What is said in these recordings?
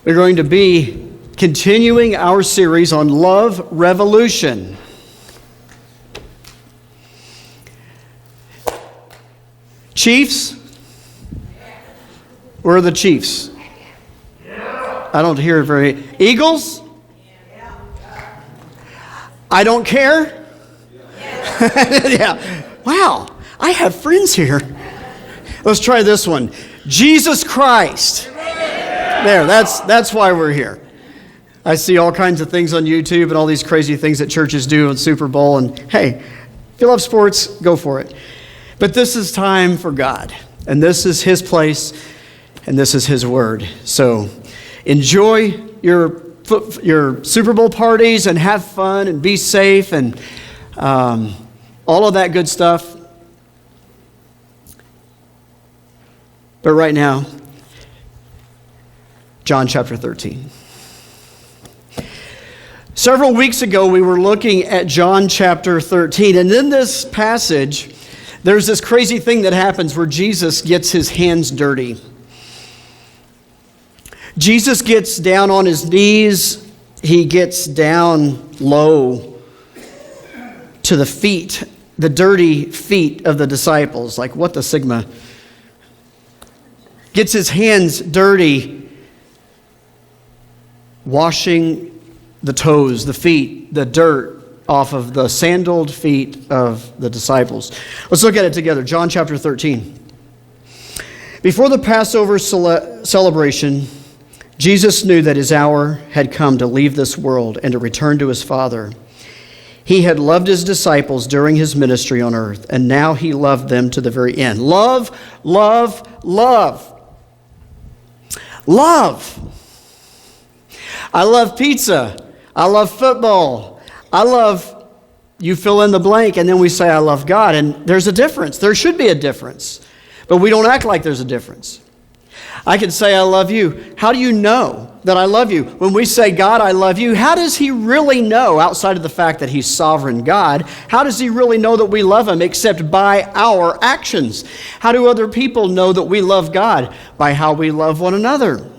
We're going to be continuing our series on Love Revolution. Chiefs? Where are the Chiefs? I don't hear it very... Eagles? I don't care? Yeah. Wow, I have friends here. Let's try this one. Jesus Christ. There, that's why we're here. I see all kinds of things on YouTube and all these crazy things that churches do on Super Bowl. And hey, if you love sports, go for it. But this is time for God. And this is His place. And this is His word. So enjoy your Super Bowl parties and have fun and be safe and all of that good stuff. But right now, John chapter 13. Several weeks ago, we were looking at John chapter 13. And in this passage, there's this crazy thing that happens where Jesus gets his hands dirty. Jesus gets down on his knees. He gets down low to the feet, the dirty feet of the disciples. Like, what the Sigma? Gets his hands dirty, washing the toes, the feet, the dirt off of the sandaled feet of the disciples. Let's look at it together. John chapter 13. Before the Passover celebration, Jesus knew that his hour had come to leave this world and to return to his Father. He had loved his disciples during his ministry on earth, and now he loved them to the very end. Love, love, love. Love. I love pizza. I love football. I love, you fill in the blank, and then we say, I love God. And there's a difference. There should be a difference. But we don't act like there's a difference. I can say, I love you. How do you know that I love you? When we say, God, I love you, how does he really know, outside of the fact that he's sovereign God, how does he really know that we love him except by our actions? How do other people know that we love God? By how we love one another.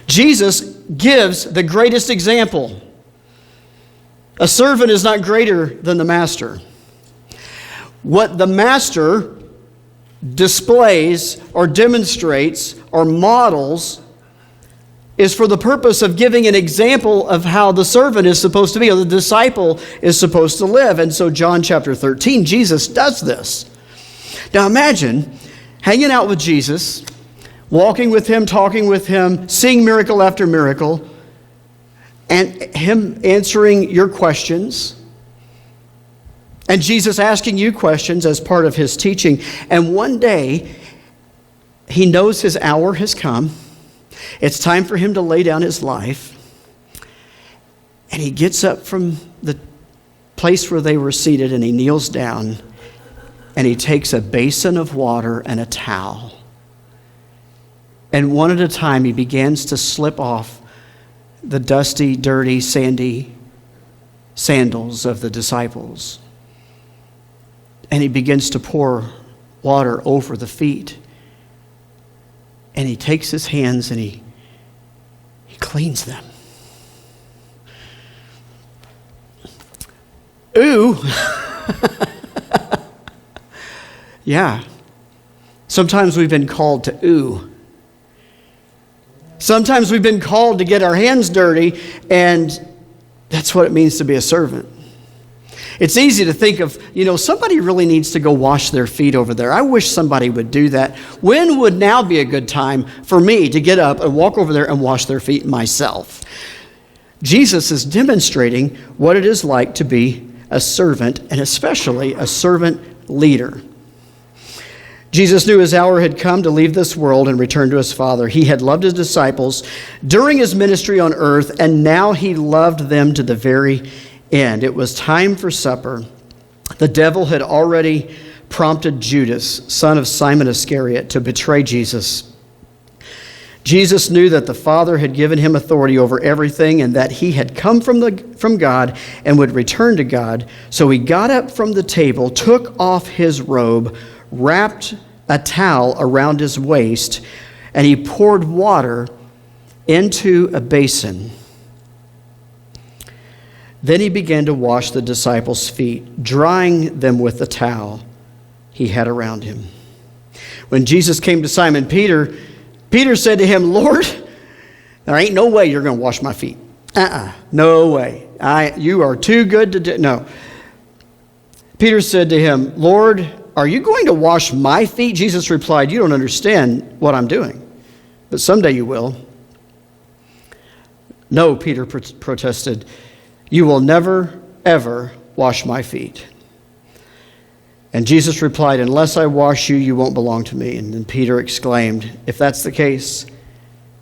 Jesus gives the greatest example. A servant is not greater than the master. What the master displays or demonstrates or models is for the purpose of giving an example of how the servant is supposed to be, or the disciple is supposed to live. And so John chapter 13, Jesus does this. Now imagine hanging out with Jesus, walking with him, talking with him, seeing miracle after miracle, and him answering your questions, and Jesus asking you questions as part of his teaching. And one day, he knows his hour has come. It's time for him to lay down his life. And he gets up from the place where they were seated, and he kneels down, and he takes a basin of water and a towel. And one at a time, he begins to slip off the dusty, dirty, sandy sandals of the disciples. And he begins to pour water over the feet. And he takes his hands and he cleans them. Ooh. Yeah. Sometimes we've been called to ooh. Sometimes we've been called to get our hands dirty, and that's what it means to be a servant. It's easy to think of, somebody really needs to go wash their feet over there. I wish somebody would do that. When would now be a good time for me to get up and walk over there and wash their feet myself? Jesus is demonstrating what it is like to be a servant, and especially a servant leader. Jesus knew his hour had come to leave this world and return to his Father. He had loved his disciples during his ministry on earth, and now he loved them to the very end. It was time for supper. The devil had already prompted Judas, son of Simon Iscariot, to betray Jesus. Jesus knew that the Father had given him authority over everything, and that he had come from God and would return to God. So he got up from the table, took off his robe, wrapped a towel around his waist, and he poured water into a basin. Then he began to wash the disciples' feet, drying them with the towel he had around him. When Jesus came to Simon Peter, Peter said to him, "Lord, there ain't no way you're going to wash my feet. No way. You are too good to do." No. Peter said to him, "Lord, are you going to wash my feet?" Jesus replied, "You don't understand what I'm doing, but someday you will." "No," Peter protested, "you will never, ever wash my feet." And Jesus replied, "Unless I wash you, you won't belong to me." And then Peter exclaimed, "If that's the case,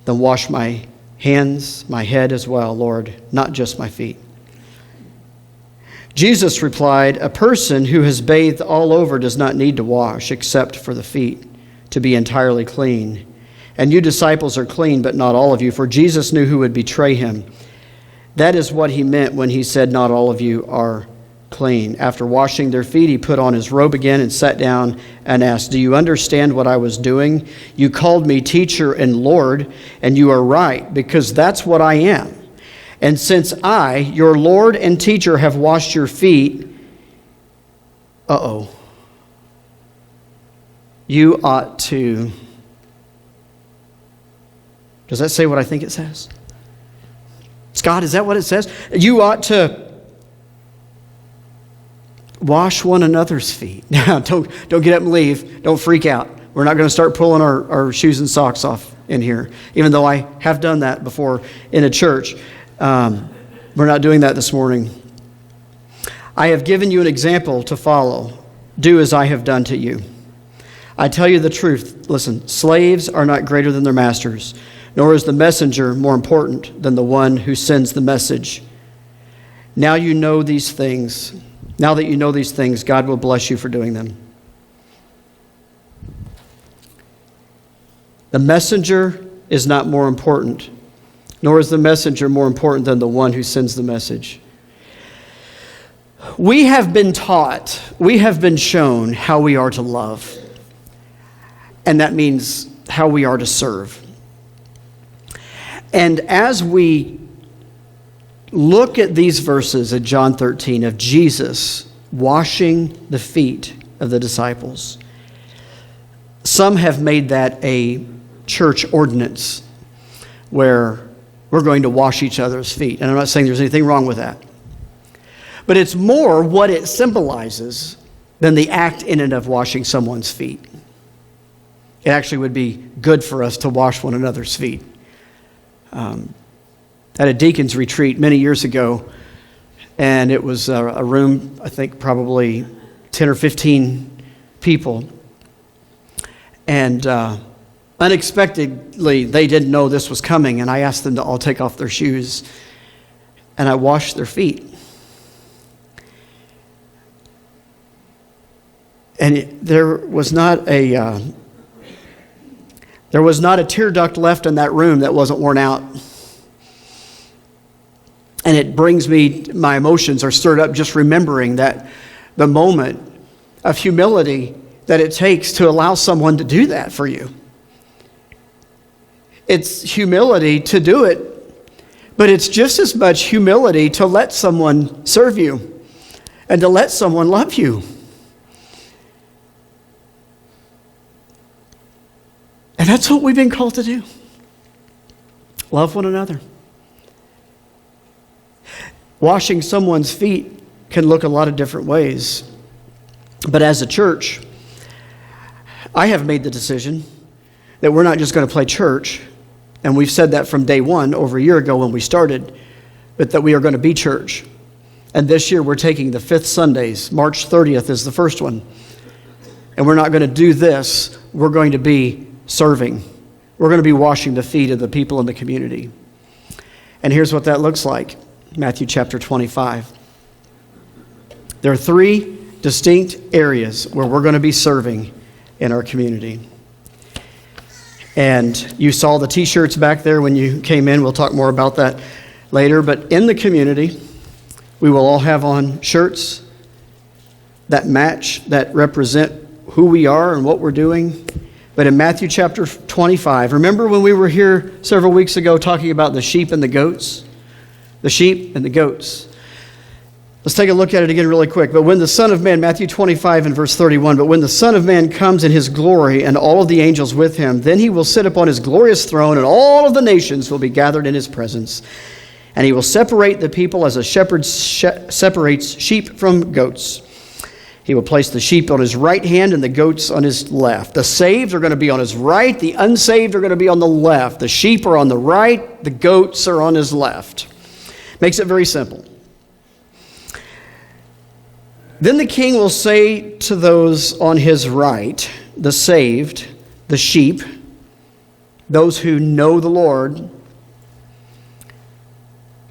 then wash my hands, my head as well, Lord, not just my feet." Jesus replied, "A person who has bathed all over does not need to wash except for the feet, to be entirely clean. And you disciples are clean, but not all of you." For Jesus knew who would betray him. That is what he meant when he said, "Not all of you are clean." After washing their feet, he put on his robe again and sat down and asked, "Do you understand what I was doing? You called me teacher and Lord, and you are right, because that's what I am. And since I, your Lord and teacher, have washed your feet," "you ought to..." Does that say what I think it says? Scott, is that what it says? "You ought to wash one another's feet." Now, don't get up and leave. Don't freak out. We're not going to start pulling our shoes and socks off in here, even though I have done that before in a church. We're not doing that this morning. "I have given you an example to follow. Do as I have done to you. I tell you the truth." Listen, "slaves are not greater than their masters, nor is the messenger more important than the one who sends the message. Now that you know these things, God will bless you for doing them." The messenger is not more important, nor is the messenger more important than the one who sends the message. We have been taught, we have been shown how we are to love. And that means how we are to serve. And as we look at these verses in John 13 of Jesus washing the feet of the disciples, some have made that a church ordinance where we're going to wash each other's feet. And I'm not saying there's anything wrong with that. But it's more what it symbolizes than the act in and of washing someone's feet. It actually would be good for us to wash one another's feet. At a deacon's retreat many years ago, and it was a room, I think probably 10 or 15 people. And unexpectedly, they didn't know this was coming, and I asked them to all take off their shoes, and I washed their feet. And there was not a tear duct left in that room that wasn't worn out. And it brings me, my emotions are stirred up just remembering that the moment of humility that it takes to allow someone to do that for you. It's humility to do it, but it's just as much humility to let someone serve you and to let someone love you. And that's what we've been called to do. Love one another. Washing someone's feet can look a lot of different ways. But as a church, I have made the decision that we're not just going to play church, and we've said that from day one, over a year ago when we started, but that we are going to be church. And this year we're taking the 5th Sundays. March 30th is the first one. And we're not going to do this. We're going to be serving. We're going to be washing the feet of the people in the community. And here's what that looks like. Matthew chapter 25. There are 3 distinct areas where we're going to be serving in our community. And you saw the t-shirts back there when you came in. We'll talk more about that later. But in the community, we will all have on shirts that match, that represent who we are and what we're doing. But in Matthew chapter 25, remember when we were here several weeks ago talking about the sheep and the goats? The sheep and the goats. Let's take a look at it again really quick. But when the Son of Man, Matthew 25 and verse 31, but when the Son of Man comes in his glory and all of the angels with him, then he will sit upon his glorious throne, and all of the nations will be gathered in his presence. And he will separate the people as a shepherd separates sheep from goats. He will place the sheep on his right hand and the goats on his left. The saved are going to be on his right. The unsaved are going to be on the left. The sheep are on the right. The goats are on his left. Makes it very simple. Then the king will say to those on his right, the saved, the sheep, those who know the Lord,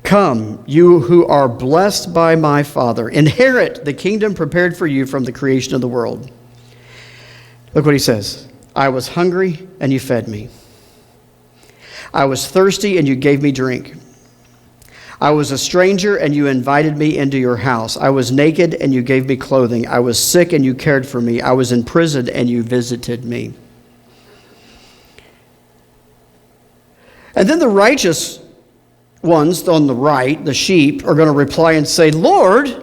"Come, you who are blessed by my Father, inherit the kingdom prepared for you from the creation of the world." Look what he says. "I was hungry, and you fed me. I was thirsty, and you gave me drink. I was a stranger, and you invited me into your house. I was naked, and you gave me clothing. I was sick, and you cared for me. I was in prison, and you visited me." And then the righteous ones on the right, the sheep, are going to reply and say, "Lord,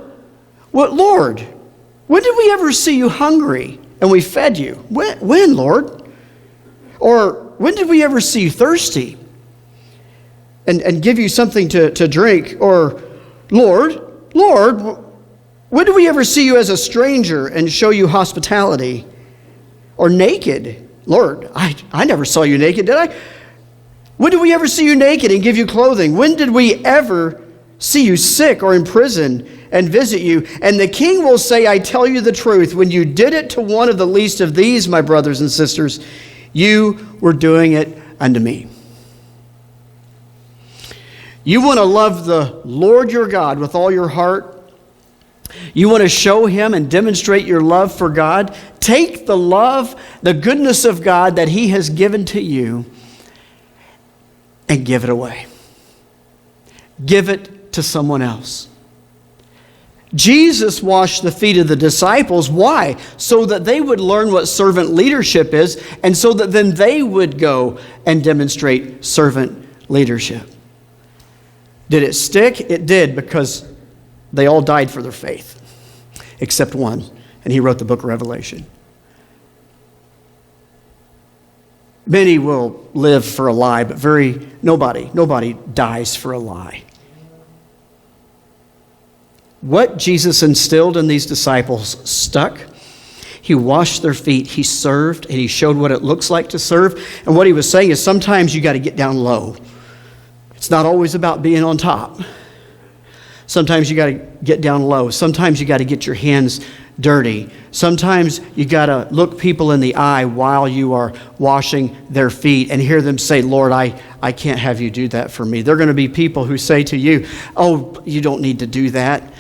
what, Lord? When did we ever see you hungry, and we fed you? When, Lord? Or when did we ever see you thirsty and give you something to drink? Or, Lord, when did we ever see you as a stranger and show you hospitality? Or naked? Lord, I never saw you naked, did I? When did we ever see you naked and give you clothing? When did we ever see you sick or in prison and visit you?" And the king will say, "I tell you the truth, when you did it to one of the least of these, my brothers and sisters, you were doing it unto me." You want to love the Lord your God with all your heart? You want to show him and demonstrate your love for God? Take the love, the goodness of God that he has given to you and give it away. Give it to someone else. Jesus washed the feet of the disciples. Why? So that they would learn what servant leadership is, and so that then they would go and demonstrate servant leadership. Did it stick? It did, because they all died for their faith, except one, and he wrote the book of Revelation. Many will live for a lie, but nobody dies for a lie. What Jesus instilled in these disciples stuck. He washed their feet, he served, and he showed what it looks like to serve. And what he was saying is sometimes you got to get down low. It's not always about being on top. Sometimes you got to get down low. Sometimes you got to get your hands dirty. Sometimes you got to look people in the eye while you are washing their feet and hear them say, "Lord, I can't have you do that for me." There are going to be people who say to you, "Oh, you don't need to do that."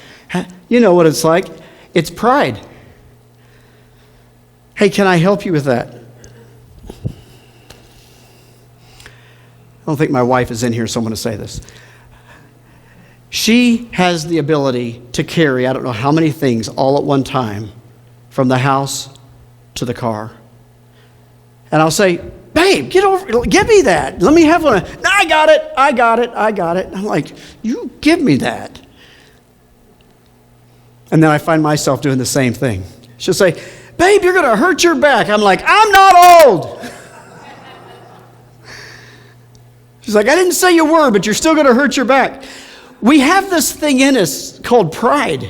You know what it's like. It's pride. "Hey, can I help you with that?" I don't think my wife is in here, so I'm going to say this. She has the ability to carry, I don't know how many things all at one time, from the house to the car. And I'll say, "Babe, give me that. Let me have one." "No, I got it. I'm like, "You give me that." And then I find myself doing the same thing. She'll say, "Babe, you're going to hurt your back." I'm like, "I'm not old." She's like, "I didn't say you were, but you're still going to hurt your back." We have this thing in us called pride,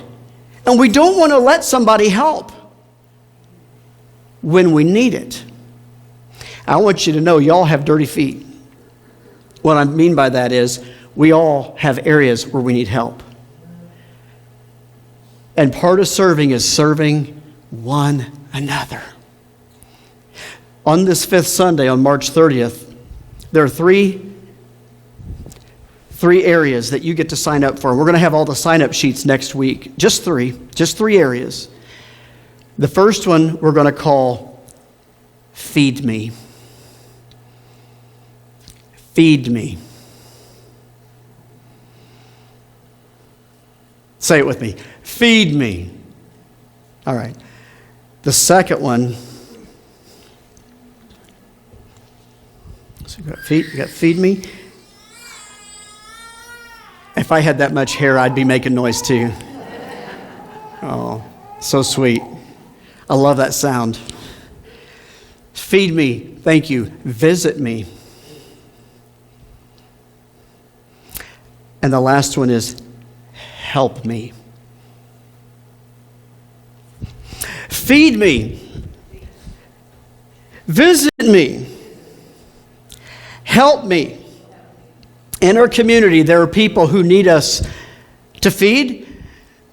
and we don't want to let somebody help when we need it. I want you to know y'all have dirty feet. What I mean by that is we all have areas where we need help. And part of serving is serving one another. On this fifth Sunday, on March 30th, there are three areas that you get to sign up for. We're going to have all the sign-up sheets next week. Just three areas. The first one we're going to call Feed Me. Feed me. Say it with me. Feed me. All right. The second one So we got feed me. If I had that much hair, I'd be making noise too. Oh, so sweet. I love that sound. Feed me. Thank you. Visit me. And the last one is help me. Feed me. Visit me. Help me. In our community, there are people who need us to feed,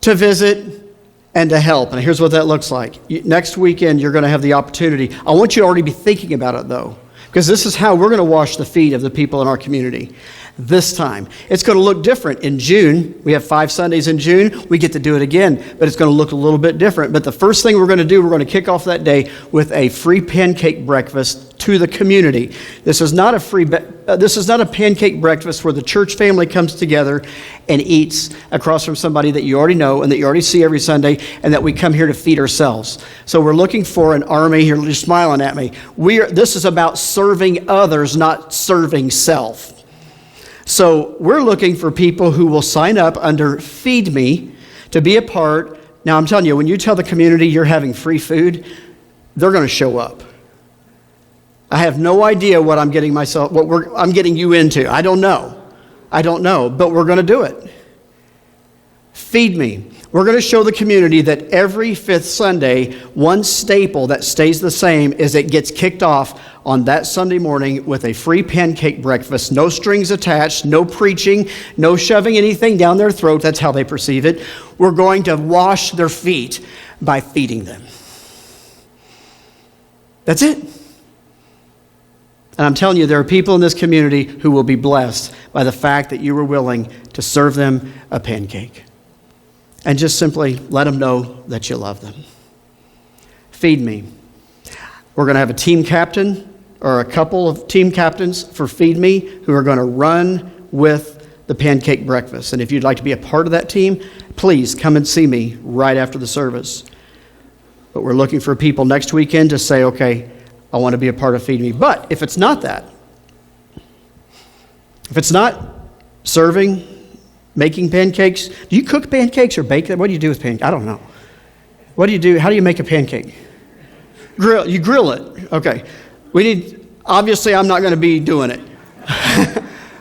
to visit, and to help. And here's what that looks like. Next weekend, you're going to have the opportunity. I want you to already be thinking about it, though, because this is how we're going to wash the feet of the people in our community. This time. It's going to look different in June. We have 5 Sundays in June. We get to do it again, but it's going to look a little bit different. But the first thing we're going to do, we're going to kick off that day with a free pancake breakfast to the community. This is not a pancake breakfast where the church family comes together and eats across from somebody that you already know and that you already see every Sunday, and that we come here to feed ourselves. So we're looking for an army. You're just smiling at me. This is about serving others, not serving self. So we're looking for people who will sign up under Feed Me to be a part. Now, I'm telling you, when you tell the community you're having free food, they're going to show up. I have no idea what I'm getting I'm getting you into. I don't know, but we're going to do it. Feed Me. We're going to show the community that every 5th Sunday, one staple that stays the same is it gets kicked off on that Sunday morning with a free pancake breakfast. No strings attached, no preaching, no shoving anything down their throat. That's how they perceive it. We're going to wash their feet by feeding them. That's it. And I'm telling you, there are people in this community who will be blessed by the fact that you were willing to serve them a pancake. And just simply let them know that you love them. Feed Me. We're going to have a team captain or a couple of team captains for Feed Me who are going to run with the pancake breakfast. And if you'd like to be a part of that team, please come and see me right after the service. But we're looking for people next weekend to say, okay, I want to be a part of Feed Me. But if it's not that, if it's not serving, making pancakes. Do you cook pancakes or bake them? What do you do with pancakes? I don't know. What do you do? How do you make a pancake? You grill it. Okay. Obviously, I'm not going to be doing it.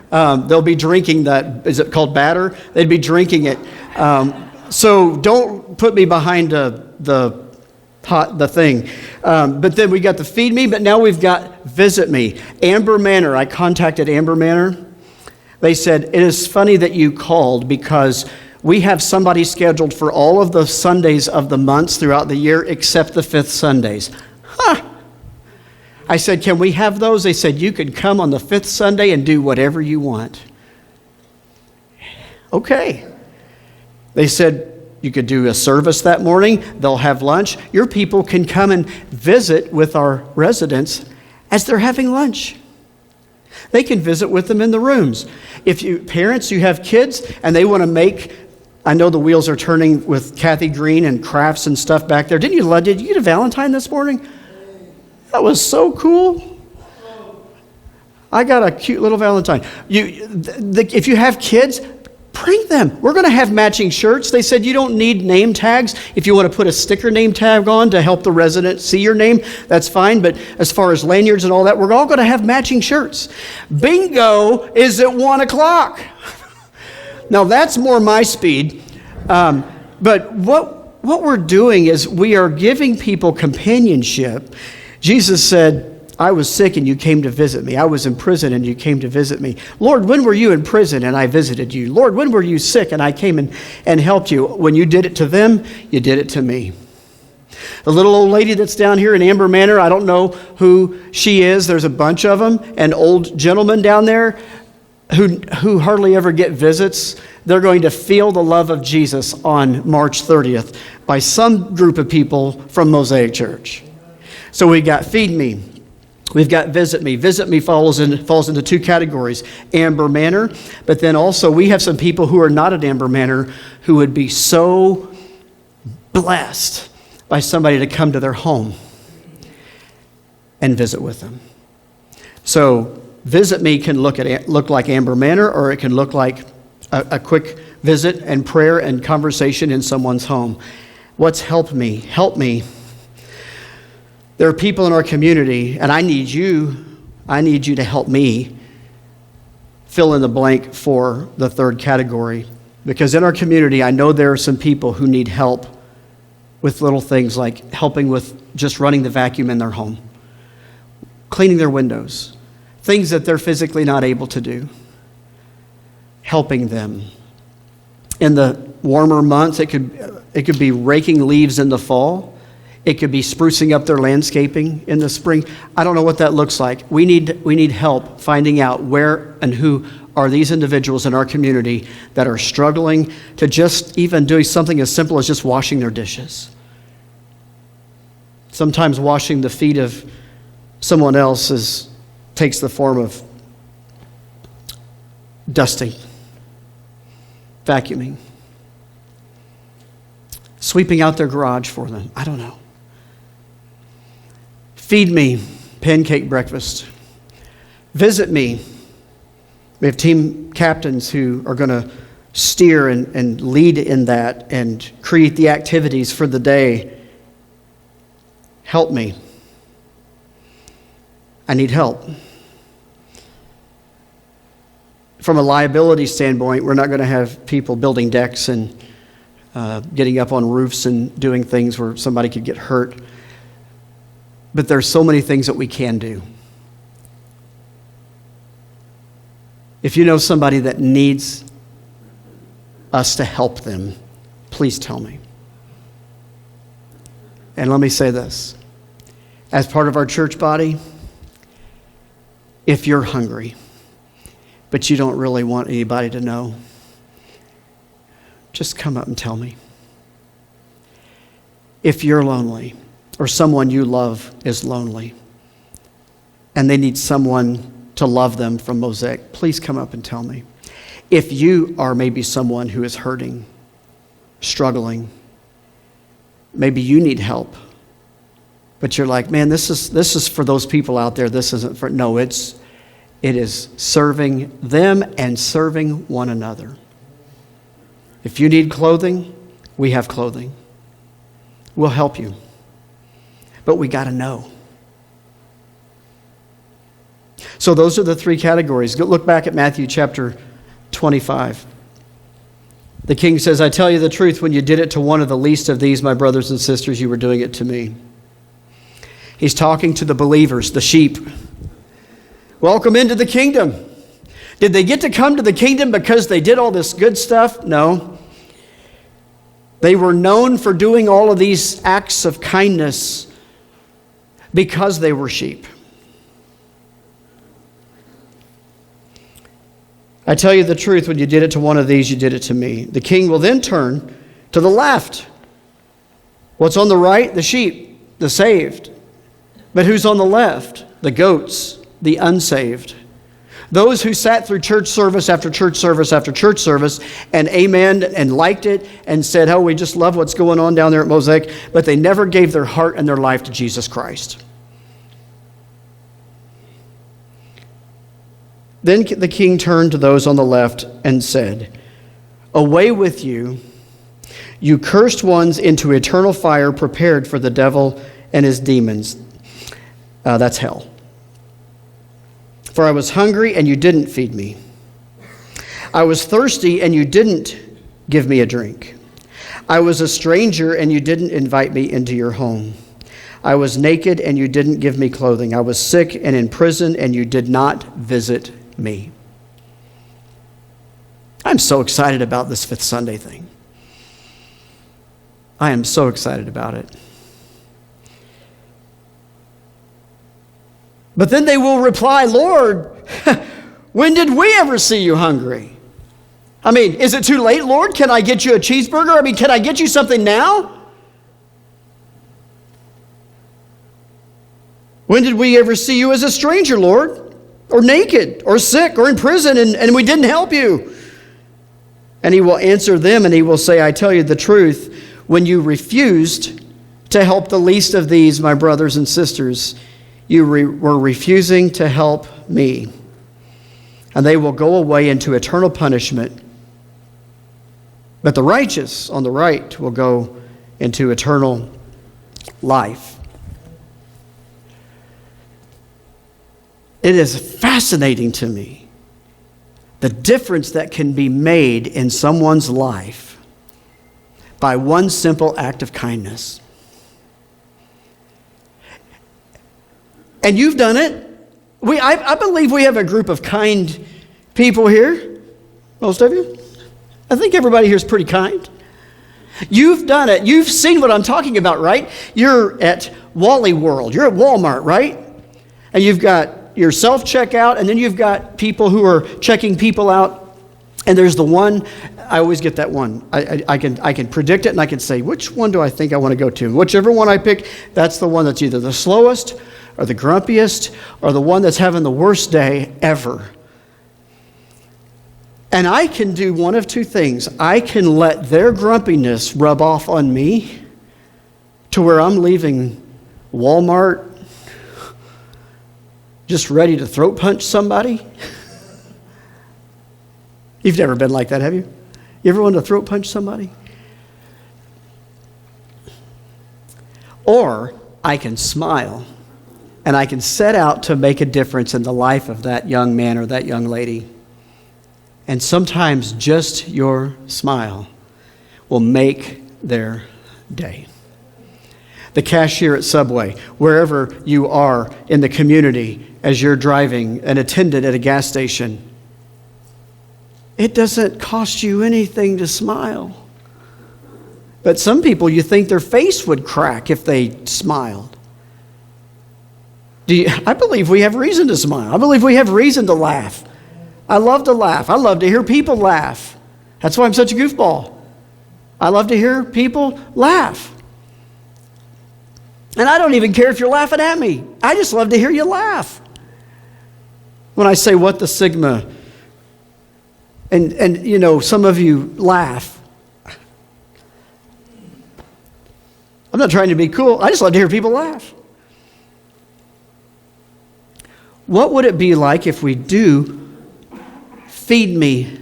They'll be drinking that. Is it called batter? They'd be drinking it. So don't put me behind the thing. But then we got the Feed Me, but now we've got Visit Me. Amber Manor. I contacted Amber Manor. They said, it is funny that you called because we have somebody scheduled for all of the Sundays of the months throughout the year except the 5th Sundays. Huh. I said, can we have those? They said, you can come on the 5th Sunday and do whatever you want. Okay. They said, you could do a service that morning. They'll have lunch. Your people can come and visit with our residents as they're having lunch. They can visit with them in the rooms. If parents, you have kids and they want to make, I know the wheels are turning with Kathy Green and crafts and stuff back there. Did you get a Valentine this morning? That was so cool. I got a cute little Valentine. If you have kids, bring them. We're going to have matching shirts. They said you don't need name tags. If you want to put a sticker name tag on to help the resident see your name, that's fine. But as far as lanyards and all that, we're all going to have matching shirts. Bingo is at 1 o'clock. Now that's more my speed. But what we're doing is we are giving people companionship. Jesus said, I was sick and you came to visit me. I was in prison and you came to visit me. Lord, when were you in prison and I visited you? Lord, when were you sick and I came and helped you? When you did it to them, you did it to me. The little old lady that's down here in Amber Manor, I don't know who she is. There's a bunch of them. And old gentlemen down there who hardly ever get visits. They're going to feel the love of Jesus on March 30th by some group of people from Mosaic Church. So we got Feed Me. We've got Visit Me. Visit Me falls into 2 categories. Amber Manor, but then also we have some people who are not at Amber Manor who would be so blessed by somebody to come to their home and visit with them. So visit me can look like Amber Manor, or it can look like a quick visit and prayer and conversation in someone's home. What's help me? Help me. There are people in our community, and I need you to help me fill in the blank for the third category. Because in our community, I know there are some people who need help with little things like helping with just running the vacuum in their home, cleaning their windows, things that they're physically not able to do, helping them. In the warmer months, it could be raking leaves in the fall. It could be sprucing up their landscaping in the spring. I don't know what that looks like. We need help finding out where and who are these individuals in our community that are struggling to just even do something as simple as just washing their dishes. Sometimes washing the feet of someone else takes the form of dusting, vacuuming, sweeping out their garage for them. I don't know. Feed me pancake breakfast. Visit me. We have team captains who are going to steer and lead in that and create the activities for the day. Help me. I need help. From a liability standpoint, we're not going to have people building decks and getting up on roofs and doing things where somebody could get hurt. But there's so many things that we can do. If you know somebody that needs us to help them, please tell me. And let me say this. As part of our church body, if you're hungry, but you don't really want anybody to know, just come up and tell me. If you're lonely, or someone you love is lonely, and they need someone to love them from Mosaic, please come up and tell me. If you are maybe someone who is hurting, struggling, maybe you need help, but you're like, man, this is for those people out there. This isn't for, no, it is serving them and serving one another. If you need clothing, we have clothing. We'll help you. But we got to know. So those are the three categories. Look back at Matthew chapter 25. The king says, I tell you the truth, when you did it to one of the least of these, my brothers and sisters, you were doing it to me. He's talking to the believers, the sheep. Welcome into the kingdom. Did they get to come to the kingdom because they did all this good stuff? No. They were known for doing all of these acts of kindness because they were sheep. I tell you the truth, when you did it to one of these, you did it to me. The king will then turn to the left. What's on the right? The sheep, the saved. But who's on the left? The goats, the unsaved. Those who sat through church service after church service after church service and amened and liked it and said, oh, we just love what's going on down there at Mosaic, but they never gave their heart and their life to Jesus Christ. Then the king turned to those on the left and said, away with you, you cursed ones, into eternal fire prepared for the devil and his demons. That's hell. For I was hungry and you didn't feed me. I was thirsty and you didn't give me a drink. I was a stranger and you didn't invite me into your home. I was naked and you didn't give me clothing. I was sick and in prison and you did not visit me. I'm so excited about this Fifth Sunday thing. I am so excited about it. But then they will reply, Lord, when did we ever see you hungry? I mean, is it too late, Lord? Can I get you a cheeseburger? I mean, can I get you something now? When did we ever see you as a stranger, Lord? Or naked, or sick, or in prison, and we didn't help you? And he will answer them, and he will say, I tell you the truth, when you refused to help the least of these, my brothers and sisters, you were refusing to help me. and they will go away into eternal punishment. But the righteous on the right will go into eternal life. It is fascinating to me the difference that can be made in someone's life by one simple act of kindness. And you've done it. I believe we have a group of kind people here. Most of you. I think everybody here is pretty kind. You've done it. You've seen what I'm talking about, right? You're at Wally World. You're at Walmart, right? And you've got your self-checkout, and then you've got people who are checking people out. And there's the one, I always get that one. I can predict it, and I can say, which one do I think I want to go to? Whichever one I pick, that's the one that's either the slowest or the grumpiest or the one that's having the worst day ever. And I can do one of two things. I can let their grumpiness rub off on me to where I'm leaving Walmart just ready to throat punch somebody. You've never been like that, have you? You ever wanted to throat punch somebody? Or I can smile and I can set out to make a difference in the life of that young man or that young lady. And sometimes just your smile will make their day. The cashier at Subway, wherever you are in the community as you're driving, an attendant at a gas station, it doesn't cost you anything to smile. But some people, you think their face would crack if they smiled. I believe we have reason to smile. I believe we have reason to laugh. I love to laugh. I love to hear people laugh. That's why I'm such a goofball. I love to hear people laugh. And I don't even care if you're laughing at me. I just love to hear you laugh. When I say what the Sigma, and you know, some of you laugh. I'm not trying to be cool. I just love to hear people laugh. What would it be like if we do feed me,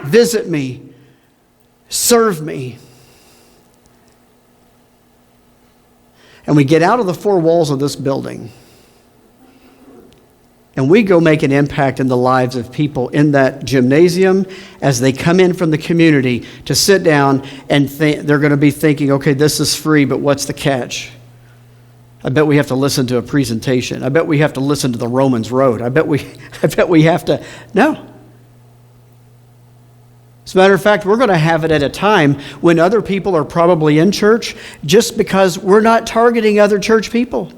visit me, serve me, and we get out of the four walls of this building and we go make an impact in the lives of people in that gymnasium as they come in from the community to sit down and they're going to be thinking, okay, this is free, but what's the catch? I bet we have to listen to a presentation. I bet we have to listen to the Romans Road. I bet we have to. No. As a matter of fact, we're going to have it at a time when other people are probably in church just because we're not targeting other church people.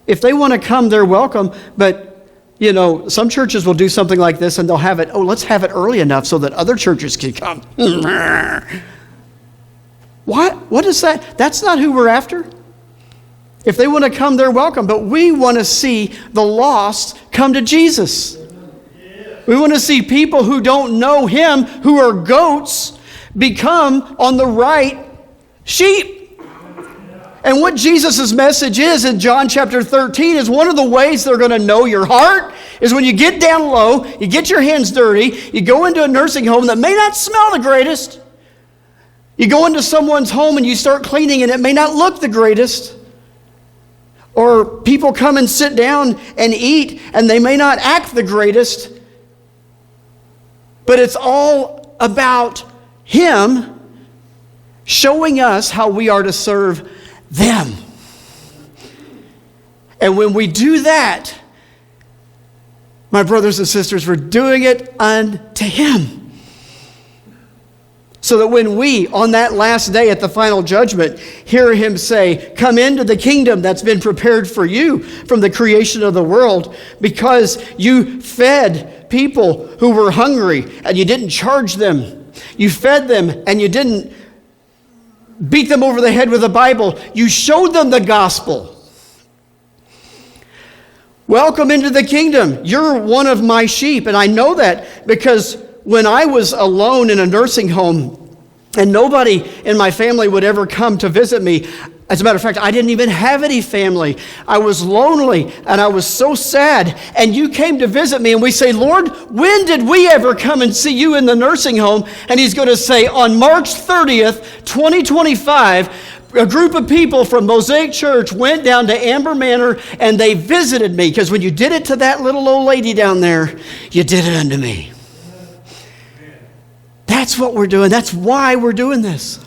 If they want to come, they're welcome. But, you know, some churches will do something like this and they'll have it, let's have it early enough so that other churches can come. What is that? That's not who we're after. If they want to come, they're welcome. But we want to see the lost come to Jesus. We want to see people who don't know Him, who are goats, become on the right sheep. And what Jesus' message is in John chapter 13 is one of the ways they're going to know your heart is when you get down low, you get your hands dirty, you go into a nursing home that may not smell the greatest. You go into someone's home and you start cleaning and it may not look the greatest. Or people come and sit down and eat and they may not act the greatest. But it's all about Him showing us how we are to serve them. And when we do that, my brothers and sisters, we're doing it unto Him. So that when we, on that last day at the final judgment, hear Him say, come into the kingdom that's been prepared for you from the creation of the world, because you fed people who were hungry and you didn't charge them. You fed them and you didn't beat them over the head with the Bible. You showed them the gospel. Welcome into the kingdom. You're one of my sheep. And I know that because when I was alone in a nursing home and nobody in my family would ever come to visit me, As a matter of fact, I didn't even have any family. I was lonely and I was so sad. And you came to visit me and we say, Lord, when did we ever come and see you in the nursing home? And he's going to say, on March 30th, 2025, a group of people from Mosaic Church went down to Amber Manor and they visited me. Because when you did it to that little old lady down there, you did it unto me. That's what we're doing. That's why we're doing this.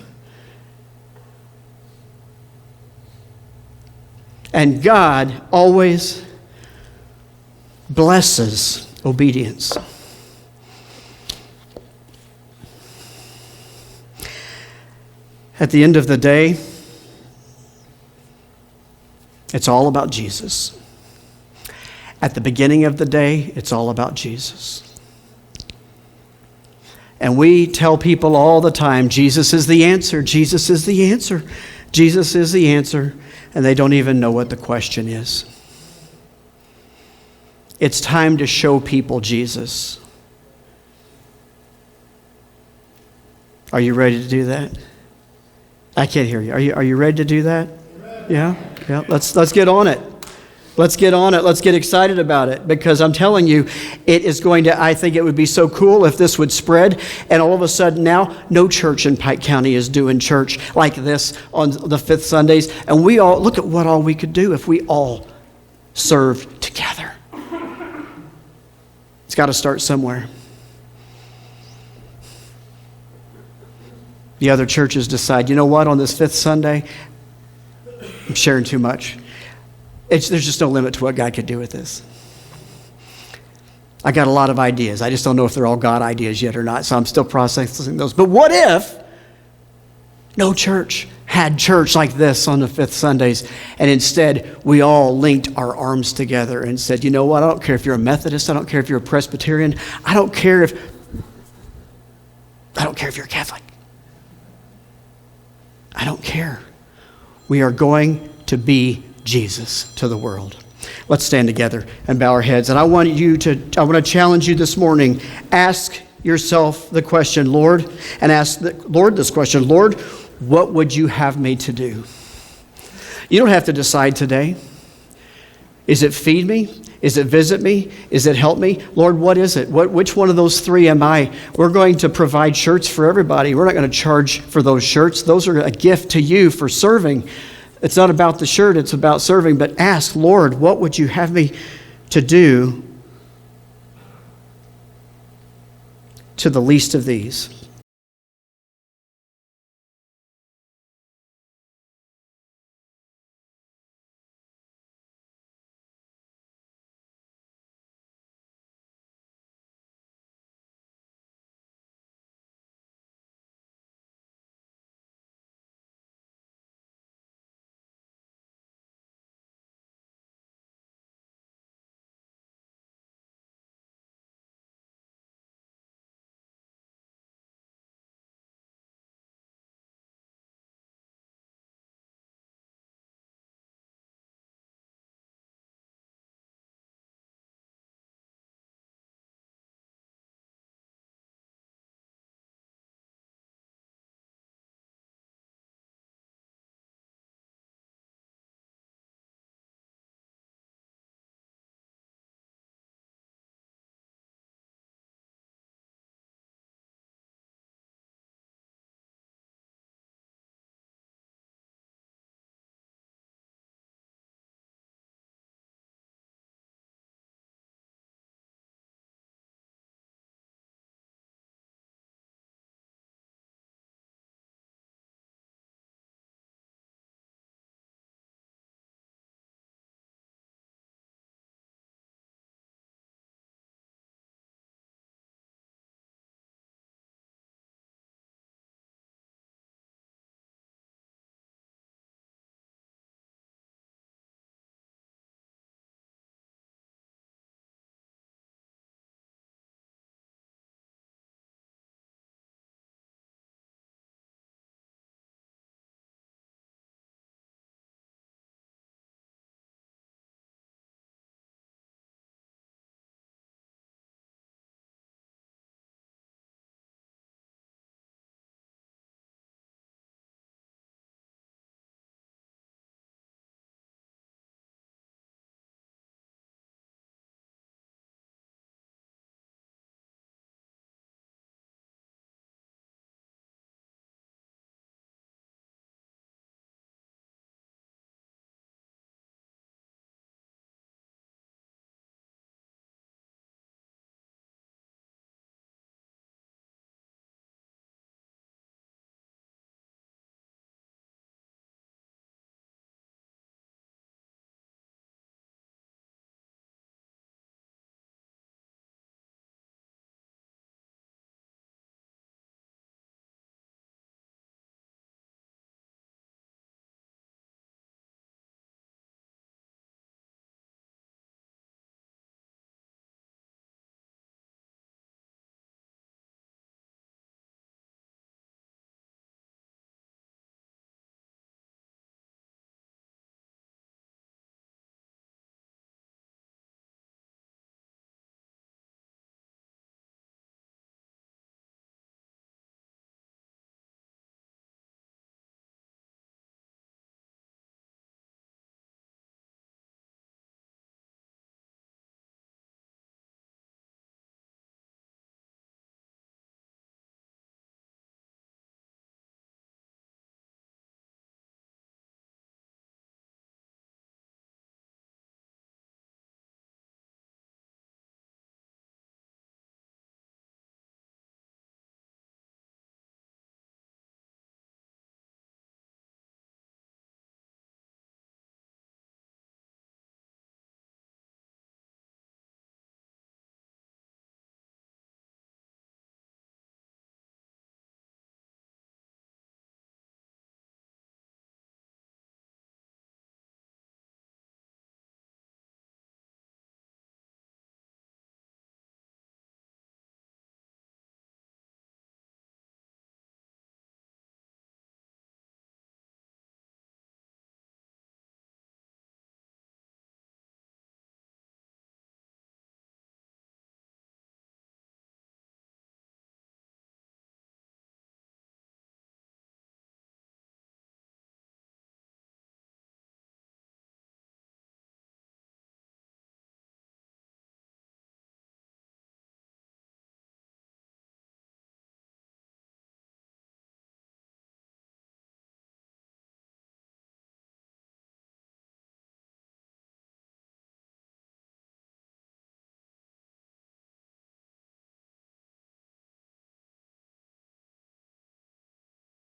And God always blesses obedience. At the end of the day, it's all about Jesus. At the beginning of the day, it's all about Jesus. And we tell people all the time, Jesus is the answer, Jesus is the answer, Jesus is the answer. And they don't even know what the question is. It's time to show people Jesus. Are you ready to do that? I can't hear you. Are you ready to do that? Yeah? Yeah. Let's get on it. Let's get on it. Let's get excited about it, because I'm telling you, it is going to, I think it would be so cool if this would spread, and all of a sudden now, no church in Pike County is doing church like this on the fifth Sundays, and we all, look at what all we could do if we all served together. It's got to start somewhere. The other churches decide, you know what, on this fifth Sunday, I'm sharing too much. There's just no limit to what God could do with this. I got a lot of ideas. I just don't know if they're all God ideas yet or not, so I'm still processing those. But what if no church had church like this on the fifth Sundays, and instead we all linked our arms together and said, you know what, I don't care if you're a Methodist, I don't care if you're a Presbyterian, I don't care if you're a Catholic. I don't care. We are going to be Jesus to the world. Let's stand together and bow our heads. And I want to challenge you this morning. Ask yourself the question, Lord, and ask the Lord this question, Lord, what would you have me to do? You don't have to decide today. Is it feed me? Is it visit me? Is it help me? Lord, what is it? Which one of those three am I? We're going to provide shirts for everybody. We're not going to charge for those shirts. Those are a gift to you for serving. It's not about the shirt, it's about serving. But ask, Lord, what would you have me to do to the least of these?